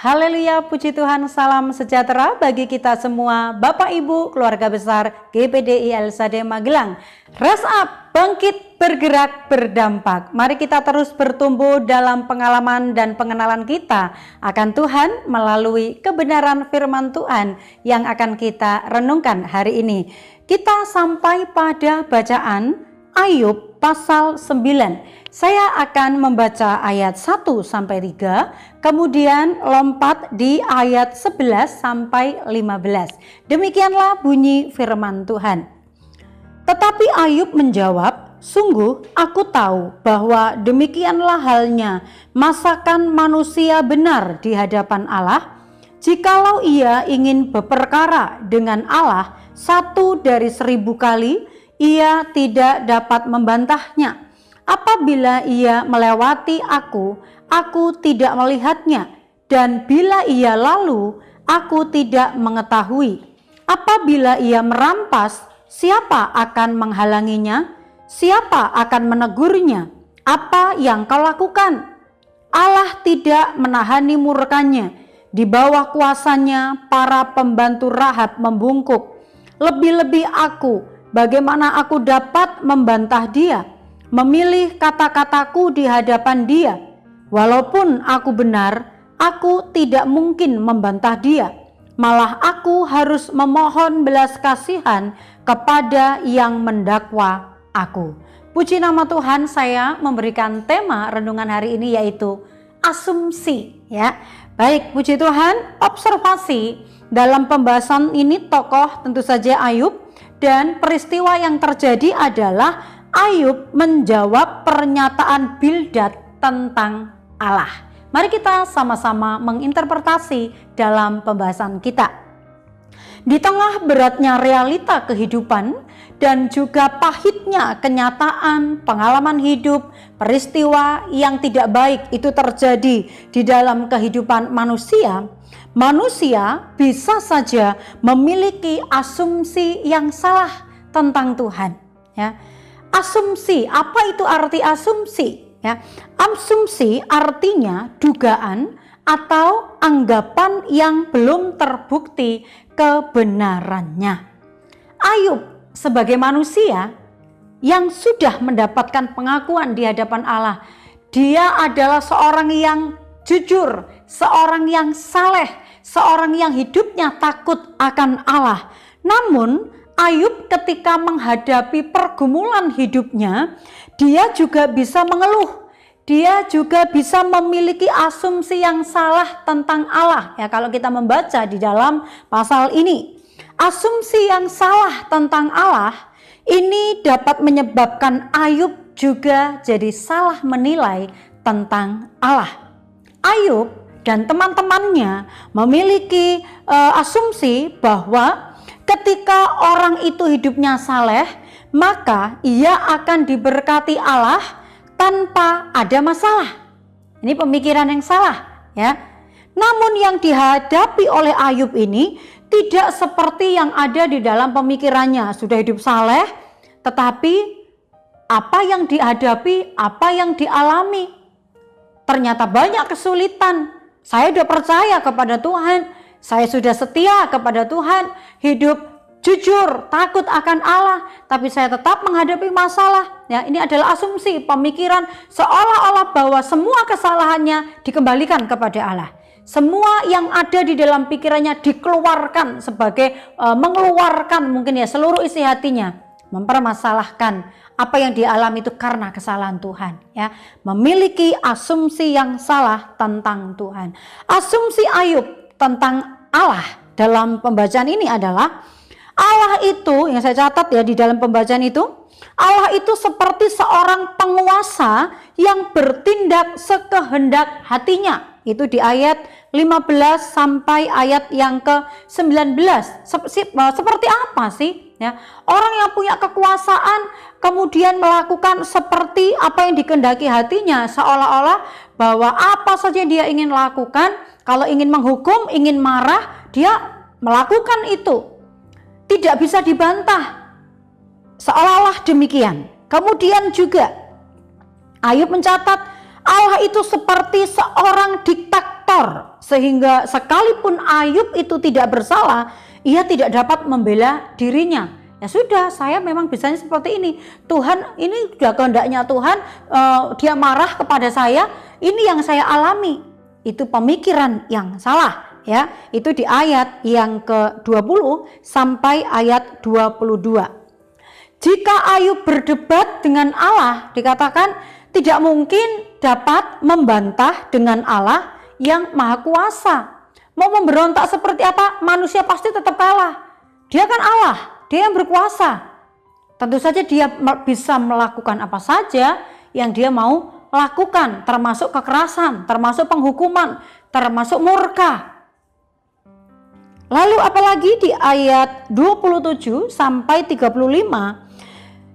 Haleluya, puji Tuhan, salam sejahtera bagi kita semua, Bapak Ibu, keluarga besar GPDI LSAD Magelang. Rise up, bangkit, bergerak, berdampak. Mari kita terus bertumbuh dalam pengalaman dan pengenalan kita akan Tuhan melalui kebenaran firman Tuhan yang akan kita renungkan hari ini. Kita sampai pada bacaan Ayub pasal 9. Saya akan membaca ayat 1 sampai 3, kemudian lompat di ayat 11 sampai 15. Demikianlah bunyi firman Tuhan. Tetapi Ayub menjawab, "Sungguh aku tahu bahwa demikianlah halnya masakan manusia benar di hadapan Allah. Jikalau ia ingin berperkara dengan Allah 1 dari 1000 kali, ia tidak dapat membantahnya. Apabila ia melewati aku tidak melihatnya, dan bila ia lalu, aku tidak mengetahui. Apabila ia merampas, siapa akan menghalanginya? Siapa akan menegurnya? Apa yang kau lakukan? Allah tidak menahani murkanya. Di bawah kuasanya para pembantu Rahab membungkuk. Lebih-lebih aku, bagaimana aku dapat membantah dia? Memilih kata-kataku di hadapan dia. Walaupun aku benar, aku tidak mungkin membantah dia. Malah aku harus memohon belas kasihan kepada yang mendakwa aku." Puji nama Tuhan, saya memberikan tema renungan hari ini yaitu asumsi, ya. Baik, puji Tuhan, observasi dalam pembahasan ini tokoh tentu saja Ayub, dan peristiwa yang terjadi adalah Ayub menjawab pernyataan Bildad tentang Allah. Mari kita sama-sama menginterpretasi dalam pembahasan kita. Di tengah beratnya realita kehidupan dan juga pahitnya kenyataan, pengalaman hidup, peristiwa yang tidak baik itu terjadi di dalam kehidupan manusia, manusia bisa saja memiliki asumsi yang salah tentang Tuhan, ya. Asumsi, apa itu arti asumsi? Ya, asumsi artinya dugaan atau anggapan yang belum terbukti kebenarannya. Ayub sebagai manusia yang sudah mendapatkan pengakuan di hadapan Allah, dia adalah seorang yang jujur, seorang yang saleh, seorang yang hidupnya takut akan Allah. Namun Ayub ketika menghadapi pergumulan hidupnya, dia juga bisa mengeluh. Dia juga bisa memiliki asumsi yang salah tentang Allah. Ya, kalau kita membaca di dalam pasal ini, asumsi yang salah tentang Allah ini dapat menyebabkan Ayub juga jadi salah menilai tentang Allah. Ayub dan teman-temannya memiliki asumsi bahwa ketika orang itu hidupnya saleh, maka ia akan diberkati Allah tanpa ada masalah. Ini pemikiran yang salah, ya. Namun yang dihadapi oleh Ayub ini tidak seperti yang ada di dalam pemikirannya. Sudah hidup saleh, tetapi apa yang dihadapi, apa yang dialami, ternyata banyak kesulitan. Saya sudah percaya kepada Tuhan, saya sudah setia kepada Tuhan, hidup jujur, takut akan Allah, tapi saya tetap menghadapi masalah. Ya, ini adalah asumsi, pemikiran seolah-olah bahwa semua kesalahannya dikembalikan kepada Allah. Semua yang ada di dalam pikirannya dikeluarkan sebagai mengeluarkan mungkin ya seluruh isi hatinya, mempermasalahkan apa yang dialami itu karena kesalahan Tuhan, ya. Memiliki asumsi yang salah tentang Tuhan. Asumsi Ayub tentang Allah dalam pembacaan ini adalah Allah itu, yang saya catat ya di dalam pembacaan itu, Allah itu seperti seorang penguasa yang bertindak sekehendak hatinya. Itu di ayat 15 sampai ayat yang ke-19. Seperti apa sih? Ya, orang yang punya kekuasaan kemudian melakukan seperti apa yang dikehendaki hatinya, seolah-olah bahwa apa saja dia ingin lakukan, kalau ingin menghukum, ingin marah, dia melakukan itu. Tidak bisa dibantah. Seolah-olah demikian. Kemudian juga Ayub mencatat Allah itu seperti seorang diktator, sehingga sekalipun Ayub itu tidak bersalah, ia tidak dapat membela dirinya. Ya sudah, saya memang bisanya seperti ini. Tuhan, ini sudah kehendaknya Tuhan, dia marah kepada saya, ini yang saya alami. Itu pemikiran yang salah, ya. Itu di ayat yang ke-20 sampai ayat 22. Jika Ayub berdebat dengan Allah, dikatakan tidak mungkin dapat membantah dengan Allah yang Maha Kuasa. Mau memberontak seperti apa, manusia pasti tetap kalah. Dia kan Allah, dia yang berkuasa. Tentu saja dia bisa melakukan apa saja yang dia mau lakukan, termasuk kekerasan, termasuk penghukuman, termasuk murka. Lalu apalagi di ayat 27 sampai 35,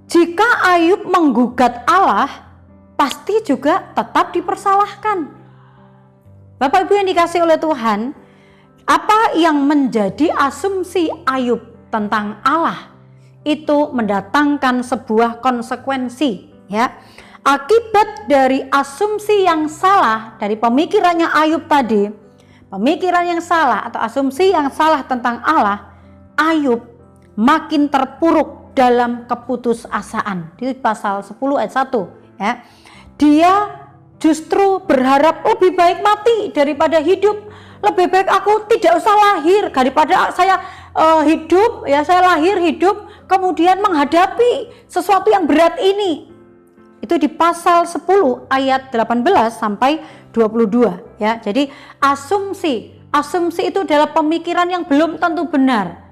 jika Ayub menggugat Allah, pasti juga tetap dipersalahkan. Bapak Ibu yang dikasihi oleh Tuhan, apa yang menjadi asumsi Ayub tentang Allah itu mendatangkan sebuah konsekuensi, ya. Akibat dari asumsi yang salah dari pemikirannya Ayub tadi, pemikiran yang salah atau asumsi yang salah tentang Allah, Ayub makin terpuruk dalam keputusasaan. Di pasal 10 ayat 1, ya. Dia justru berharap lebih baik mati daripada hidup. Lebih baik aku tidak usah lahir daripada saya hidup, ya, saya lahir hidup kemudian menghadapi sesuatu yang berat ini. Itu di pasal 10 ayat 18 sampai 22, ya. Jadi asumsi itu adalah pemikiran yang belum tentu benar.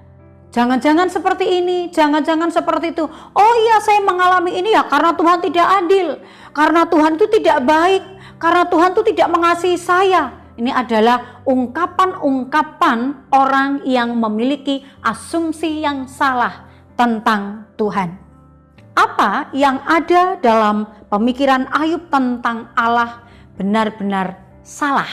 Jangan-jangan seperti ini, jangan-jangan seperti itu. Oh iya, saya mengalami ini ya karena Tuhan tidak adil, karena Tuhan itu tidak baik, karena Tuhan itu tidak mengasihi saya. Ini adalah ungkapan-ungkapan orang yang memiliki asumsi yang salah tentang Tuhan. Apa yang ada dalam pemikiran Ayub tentang Allah benar-benar salah.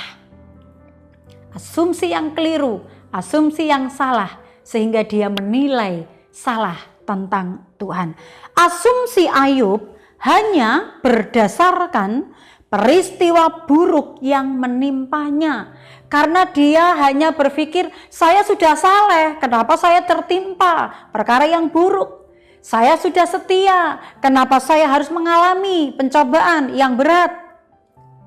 Asumsi yang keliru, asumsi yang salah, sehingga dia menilai salah tentang Tuhan. Asumsi Ayub hanya berdasarkan peristiwa buruk yang menimpanya. Karena dia hanya berpikir, saya sudah saleh, kenapa saya tertimpa perkara yang buruk? Saya sudah setia, kenapa saya harus mengalami pencobaan yang berat?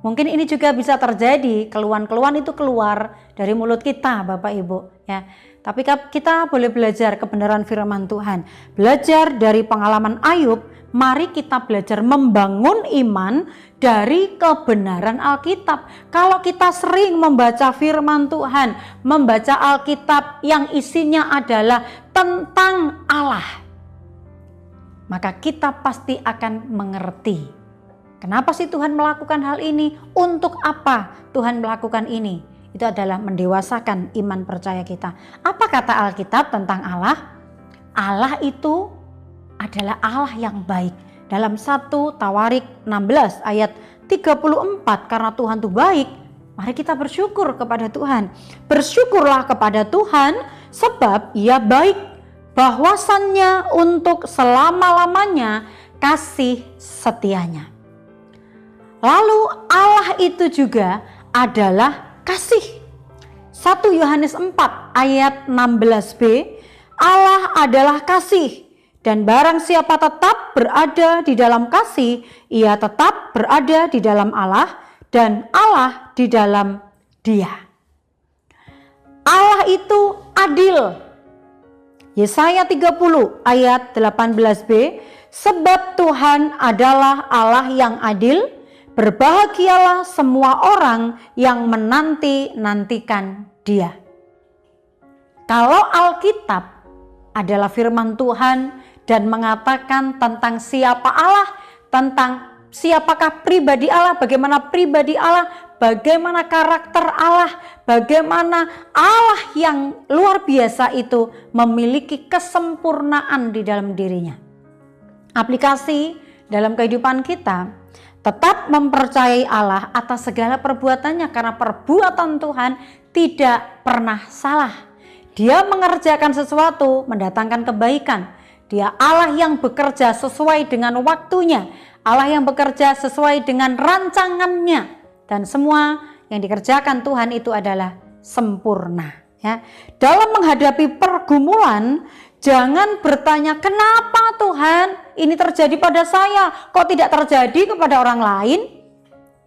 Mungkin ini juga bisa terjadi, keluhan-keluhan itu keluar dari mulut kita, Bapak Ibu, ya. Tapi kita boleh belajar kebenaran firman Tuhan. Belajar dari pengalaman Ayub, mari kita belajar membangun iman dari kebenaran Alkitab. Kalau kita sering membaca firman Tuhan, membaca Alkitab yang isinya adalah tentang Allah, maka kita pasti akan mengerti. Kenapa sih Tuhan melakukan hal ini? Untuk apa Tuhan melakukan ini? Itu adalah mendewasakan iman percaya kita. Apa kata Alkitab tentang Allah? Allah itu adalah Allah yang baik. Dalam 1 Tawarik 16 ayat 34, karena Tuhan itu baik, mari kita bersyukur kepada Tuhan. Bersyukurlah kepada Tuhan sebab Ia baik, bahwasannya untuk selama-lamanya kasih setianya. Lalu Allah itu juga adalah kasih. 1 Yohanes 4 ayat 16b, Allah adalah kasih, dan barang siapa tetap berada di dalam kasih, ia tetap berada di dalam Allah, dan Allah di dalam dia. Allah itu adil. Yesaya 30 ayat 18b, sebab Tuhan adalah Allah yang adil, berbahagialah semua orang yang menanti-nantikan Dia. Kalau Alkitab adalah firman Tuhan dan mengatakan tentang siapa Allah, tentang siapakah pribadi Allah, bagaimana pribadi Allah, bagaimana karakter Allah, bagaimana Allah yang luar biasa itu memiliki kesempurnaan di dalam dirinya. Aplikasi dalam kehidupan kita, tetap mempercayai Allah atas segala perbuatannya, karena perbuatan Tuhan tidak pernah salah. Dia mengerjakan sesuatu mendatangkan kebaikan. Dia Allah yang bekerja sesuai dengan waktunya, Allah yang bekerja sesuai dengan rancangannya, dan semua yang dikerjakan Tuhan itu adalah sempurna. Ya. Dalam menghadapi pergumulan, jangan bertanya, kenapa Tuhan ini terjadi pada saya, kok tidak terjadi kepada orang lain?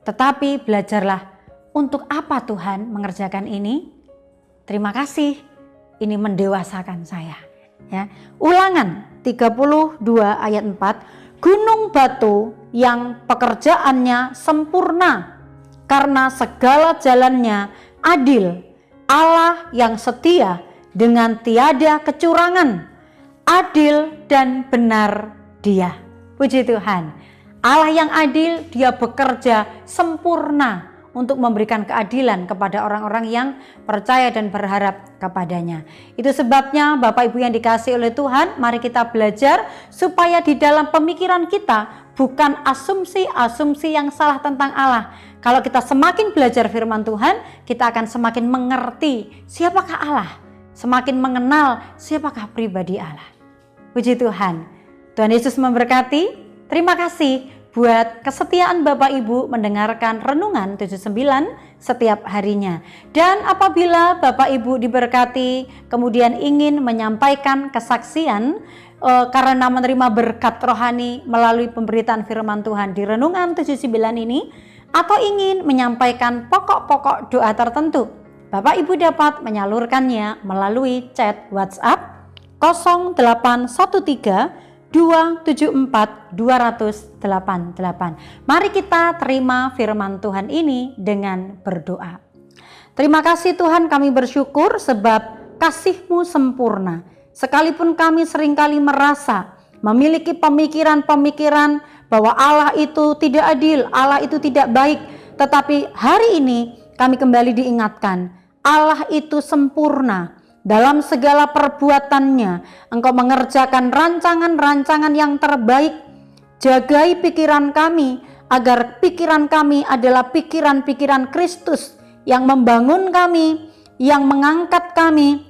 Tetapi belajarlah, untuk apa Tuhan mengerjakan ini? Terima kasih, ini mendewasakan saya. Ya. Ulangan 32 ayat 4, gunung batu yang pekerjaannya sempurna, karena segala jalannya adil, Allah yang setia dengan tiada kecurangan, adil dan benar Dia. Puji Tuhan, Allah yang adil, Dia bekerja sempurna untuk memberikan keadilan kepada orang-orang yang percaya dan berharap kepadanya. Itu sebabnya Bapak Ibu yang dikasihi oleh Tuhan, mari kita belajar supaya di dalam pemikiran kita bukan asumsi-asumsi yang salah tentang Allah. Kalau kita semakin belajar firman Tuhan, kita akan semakin mengerti siapakah Allah, semakin mengenal siapakah pribadi Allah. Puji Tuhan. Tuhan Yesus memberkati. Terima kasih buat kesetiaan Bapak Ibu mendengarkan Renungan 79 setiap harinya. Dan apabila Bapak Ibu diberkati, kemudian ingin menyampaikan kesaksian karena menerima berkat rohani melalui pemberitaan firman Tuhan di Renungan 79 ini, atau ingin menyampaikan pokok-pokok doa tertentu, Bapak Ibu dapat menyalurkannya melalui chat WhatsApp 0813 274 288. Mari kita terima firman Tuhan ini dengan berdoa. Terima kasih Tuhan, kami bersyukur sebab kasih-Mu sempurna. Sekalipun kami seringkali merasa memiliki pemikiran-pemikiran bahwa Allah itu tidak adil, Allah itu tidak baik, tetapi hari ini kami kembali diingatkan, Allah itu sempurna. Dalam segala perbuatannya, Engkau mengerjakan rancangan-rancangan yang terbaik. Jagai pikiran kami, agar pikiran kami adalah pikiran-pikiran Kristus yang membangun kami, yang mengangkat kami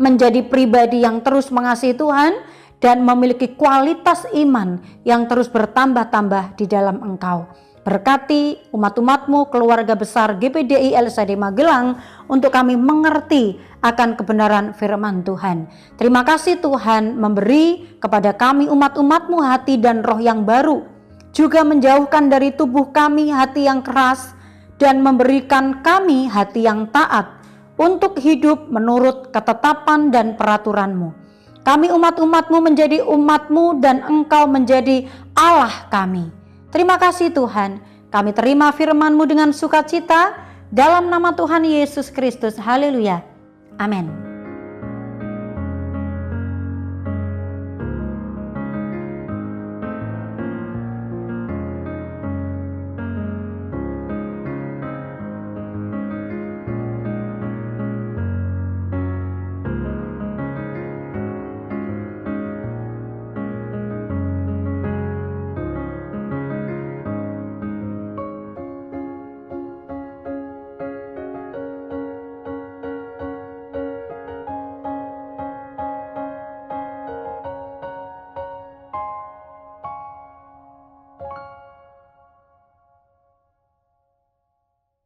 menjadi pribadi yang terus mengasihi Tuhan dan memiliki kualitas iman yang terus bertambah-tambah di dalam Engkau. Berkati umat-umat-Mu, keluarga besar GPDI LSAD Magelang, untuk kami mengerti akan kebenaran firman Tuhan. Terima kasih Tuhan memberi kepada kami umat-umat-Mu hati dan roh yang baru, juga menjauhkan dari tubuh kami hati yang keras, dan memberikan kami hati yang taat untuk hidup menurut ketetapan dan peraturan-Mu. Kami umat-umat-Mu menjadi umat-Mu dan Engkau menjadi Allah kami. Terima kasih Tuhan, kami terima firman-Mu dengan sukacita dalam nama Tuhan Yesus Kristus. Haleluya. Amin.